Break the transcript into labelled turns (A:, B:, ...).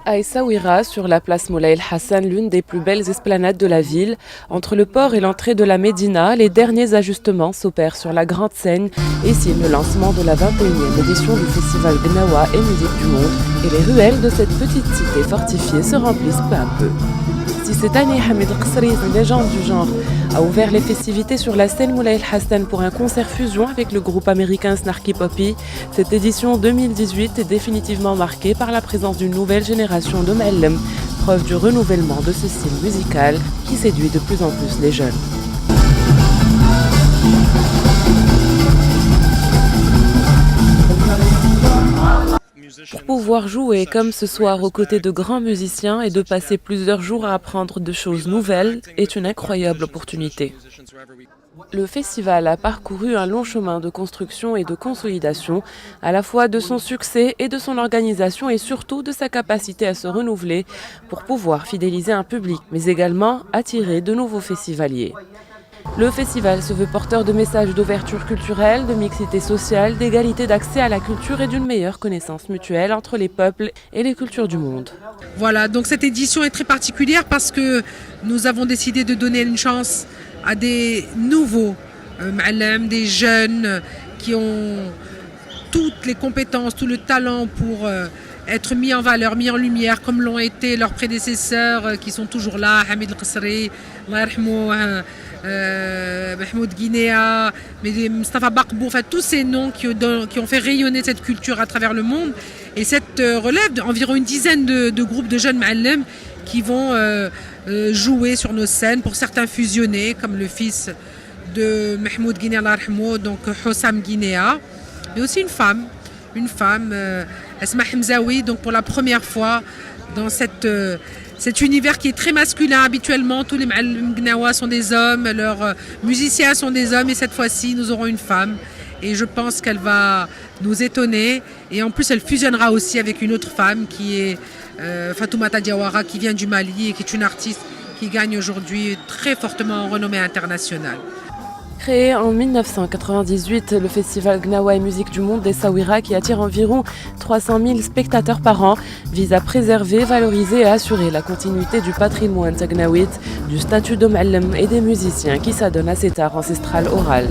A: À Essaouira, sur la place Moulay El Hassan, l'une des plus belles esplanades de la ville, entre le port et l'entrée de la Médina, les derniers ajustements s'opèrent sur la grande scène et signent le lancement de la 21e édition du festival Gnawa et Musique du Monde. Et les ruelles de cette petite cité fortifiée se remplissent peu à peu. Si cette année, Hamid El-Qasri, une légende du genre, a ouvert les festivités sur la scène Moulay El Hassan pour un concert fusion avec le groupe américain Snarky Puppy, cette édition 2018 est définitivement marquée par la présence d'une nouvelle génération de Ma'allem, preuve du renouvellement de ce style musical qui séduit de plus en plus les jeunes. Pour pouvoir jouer comme ce soir aux côtés de grands musiciens et de passer plusieurs jours à apprendre de choses nouvelles est une incroyable opportunité. Le festival a parcouru un long chemin de construction et de consolidation, à la fois de son succès et de son organisation et surtout de sa capacité à se renouveler pour pouvoir fidéliser un public, mais également attirer de nouveaux festivaliers. Le festival se veut porteur de messages d'ouverture culturelle, de mixité sociale, d'égalité d'accès à la culture et d'une meilleure connaissance mutuelle entre les peuples et les cultures du monde.
B: Voilà, donc cette édition est très particulière parce que nous avons décidé de donner une chance à des nouveaux Ma'allem, des jeunes qui ont toutes les compétences, tout le talent pour être mis en valeur, mis en lumière, comme l'ont été leurs prédécesseurs qui sont toujours là, Hamid El-Qasri, Allah yarhamou, Mahmoud Guinea, Mustafa Bakbou, enfin tous ces noms qui ont fait rayonner cette culture à travers le monde. Et cette relève d'environ une dizaine de groupes de jeunes Ma'allem qui vont jouer sur nos scènes, pour certains fusionnés, comme le fils de Mahmoud Guinea, Allah yarhamou, donc Hossam Guinea, mais aussi une femme, Asma Hamzaoui, donc pour la première fois dans cet univers qui est très masculin habituellement. Tous les Ma'allem Gnawa sont des hommes, leurs musiciens sont des hommes, et cette fois-ci nous aurons une femme et je pense qu'elle va nous étonner, et en plus elle fusionnera aussi avec une autre femme qui est Fatoumata Diawara, qui vient du Mali et qui est une artiste qui gagne aujourd'hui très fortement en renommée internationale.
A: Créé en 1998, le festival Gnawa et Musique du Monde d'Essaouira, qui attire environ 300 000 spectateurs par an, vise à préserver, valoriser et assurer la continuité du patrimoine tagnawite, du statut de Ma'allem et des musiciens qui s'adonnent à cet art ancestral oral.